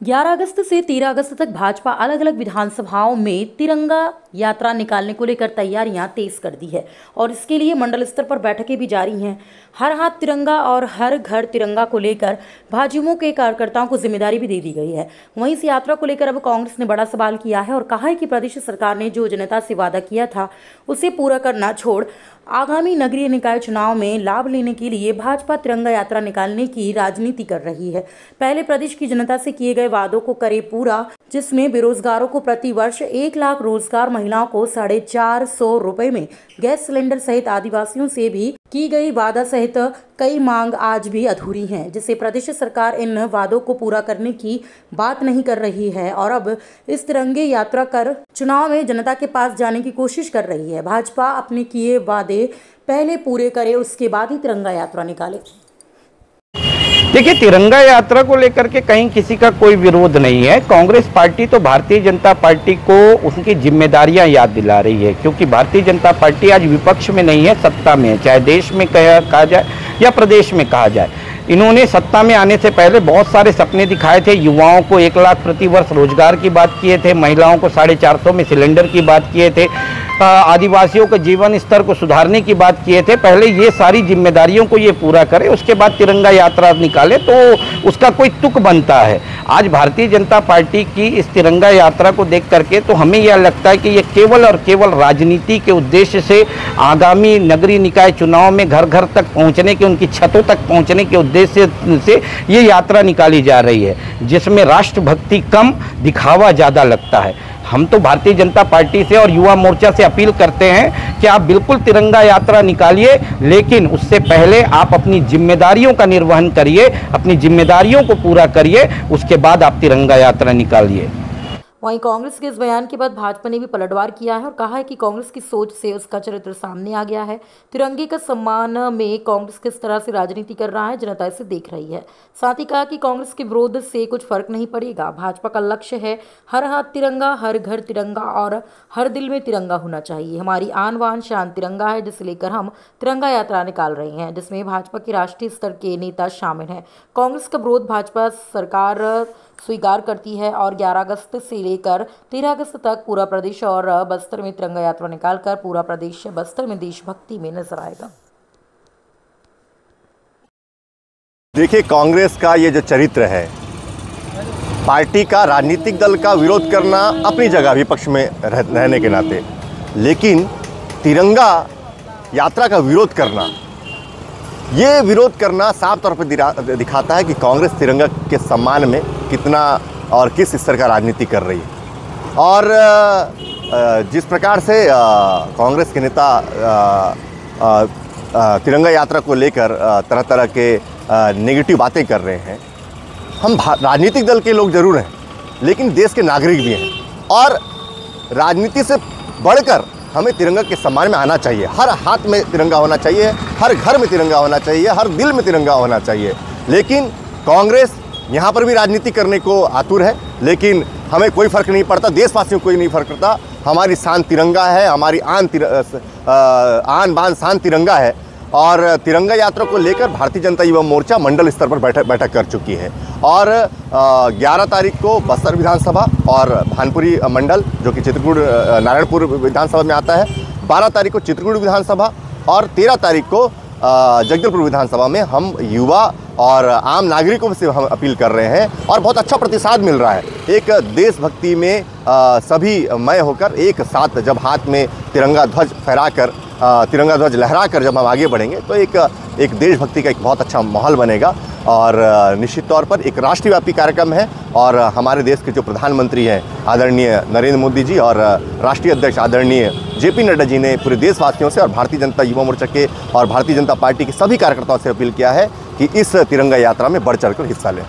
11 अगस्त से 13 अगस्त तक भाजपा अलग अलग विधानसभाओं में तिरंगा यात्रा निकालने को लेकर तैयारियां तेज कर दी है और इसके लिए मंडल स्तर पर बैठकें भी जारी हैं। हर हाथ तिरंगा और हर घर तिरंगा को लेकर भाजयुमो के कार्यकर्ताओं को जिम्मेदारी भी दे दी गई है। वहीं इस यात्रा को लेकर अब कांग्रेस ने बड़ा सवाल किया है और कहा है कि प्रदेश सरकार ने जो जनता से वादा किया था उसे पूरा करना छोड़ आगामी नगरीय निकाय चुनाव में लाभ लेने के लिए भाजपा तिरंगा यात्रा निकालने की राजनीति कर रही है। पहले प्रदेश की जनता से किए गए वादों को करे पूरा, जिसमें बेरोजगारों को प्रति वर्ष 1 लाख रोजगार, महिलाओं को 450 रुपए में गैस सिलेंडर सहित आदिवासियों से भी की गई वादा सहित कई मांग आज भी अधूरी हैं, जिसे प्रदेश सरकार इन वादों को पूरा करने की बात नहीं कर रही है और अब इस तिरंगे यात्रा कर चुनाव में जनता के पास जाने की कोशिश कर रही है। भाजपा अपने किए वादे पहले पूरे करे, उसके बाद ही तिरंगा यात्रा निकाले। देखिए, तिरंगा यात्रा को लेकर के कहीं किसी का कोई विरोध नहीं है। कांग्रेस पार्टी तो भारतीय जनता पार्टी को उसकी जिम्मेदारियां याद दिला रही है, क्योंकि भारतीय जनता पार्टी आज विपक्ष में नहीं है, सत्ता में है। चाहे देश में कहा जाए या प्रदेश में कहा जाए, इन्होंने सत्ता में आने से पहले बहुत सारे सपने दिखाए थे। युवाओं को 1 लाख प्रति वर्ष रोजगार की बात किए थे, महिलाओं को 450 में सिलेंडर की बात किए थे, आदिवासियों के जीवन स्तर को सुधारने की बात किए थे। पहले ये सारी जिम्मेदारियों को ये पूरा करे, उसके बाद तिरंगा यात्रा निकाले तो उसका कोई तुक बनता है। आज भारतीय जनता पार्टी की इस तिरंगा यात्रा को देख करके तो हमें यह लगता है कि ये केवल और केवल राजनीति के उद्देश्य से आगामी नगरीय निकाय चुनाव में घर घर तक पहुंचने के, उनकी छतों तक पहुंचने के उद्देश्य से ये यात्रा निकाली जा रही है, जिसमें राष्ट्रभक्ति कम, दिखावा ज़्यादा लगता है। हम तो भारतीय जनता पार्टी से और युवा मोर्चा से अपील करते हैं कि आप बिल्कुल तिरंगा यात्रा निकालिए, लेकिन उससे पहले आप अपनी जिम्मेदारियों का निर्वहन करिए, अपनी जिम्मेदारियों को पूरा करिए, उसके बाद आप तिरंगा यात्रा निकालिए। वहीं कांग्रेस के इस बयान के बाद भाजपा ने भी पलटवार किया है और कहा है कि कांग्रेस की सोच से उसका चरित्र सामने आ गया है। तिरंगे का सम्मान में कांग्रेस किस तरह से राजनीति कर रहा है, जनता इसे देख रही है। साथ ही कहा कि कांग्रेस के विरोध से कुछ फर्क नहीं पड़ेगा। भाजपा का लक्ष्य है हर हाथ तिरंगा, हर घर तिरंगा और हर दिल में तिरंगा होना चाहिए। हमारी आन बान शान तिरंगा है, जिसे लेकर हम तिरंगा यात्रा निकाल रहे हैं, जिसमें भाजपा के राष्ट्रीय स्तर के नेता शामिल हैं। कांग्रेस का विरोध भाजपा सरकार स्वीकार करती है और 11 अगस्त से लेकर 13 अगस्त तक पूरा प्रदेश और बस्तर में तिरंगा यात्रा निकालकर पूरा प्रदेश बस्तर में देशभक्ति में नजर आएगा। देखिए, कांग्रेस का ये जो चरित्र है, पार्टी का राजनीतिक दल का विरोध करना अपनी जगह विपक्ष में रहने के नाते, लेकिन तिरंगा यात्रा का विरोध करना, ये विरोध करना साफ तौर पर दिखाता है कि कांग्रेस तिरंगा के सम्मान में कितना और किस स्तर का राजनीति कर रही है। और जिस प्रकार से कांग्रेस के नेता तिरंगा यात्रा को लेकर तरह तरह के नेगेटिव बातें कर रहे हैं, हम राजनीतिक दल के लोग जरूर हैं, लेकिन देश के नागरिक भी हैं और राजनीति से बढ़कर हमें तिरंगा के सम्मान में आना चाहिए। हर हाथ में तिरंगा होना चाहिए, हर घर में तिरंगा होना चाहिए, हर दिल में तिरंगा होना चाहिए। लेकिन कांग्रेस यहाँ पर भी राजनीति करने को आतुर है, लेकिन हमें कोई फ़र्क नहीं पड़ता, देशवासियों को कोई नहीं फ़र्क पड़ता। हमारी शान तिरंगा है, हमारी आन बान शान तिरंगा है। और तिरंगा यात्रा को लेकर भारतीय जनता युवा मोर्चा मंडल स्तर पर बैठक कर चुकी है और 11 तारीख को बस्तर विधानसभा और भानपुरी मंडल, जो कि चित्रकूट नारायणपुर विधानसभा में आता है, 12 तारीख को चित्रकूट विधानसभा और 13 तारीख को जगदलपुर विधानसभा में हम युवा और आम नागरिकों से हम अपील कर रहे हैं और बहुत अच्छा प्रतिसाद मिल रहा है। एक देशभक्ति में सभी मय होकर एक साथ जब हाथ में तिरंगा ध्वज फहराकर, तिरंगा ध्वज लहराकर जब हम आगे बढ़ेंगे तो एक देशभक्ति का एक बहुत अच्छा माहौल बनेगा और निश्चित तौर पर एक राष्ट्रव्यापी कार्यक्रम है। और हमारे देश के जो प्रधानमंत्री हैं आदरणीय नरेंद्र मोदी जी और राष्ट्रीय अध्यक्ष आदरणीय जेपी नड्डा जी ने पूरे देशवासियों से और भारतीय जनता युवा मोर्चा के और भारतीय जनता पार्टी के सभी कार्यकर्ताओं से अपील किया है कि इस तिरंगा यात्रा में बढ़ चढ़कर हिस्सा लें।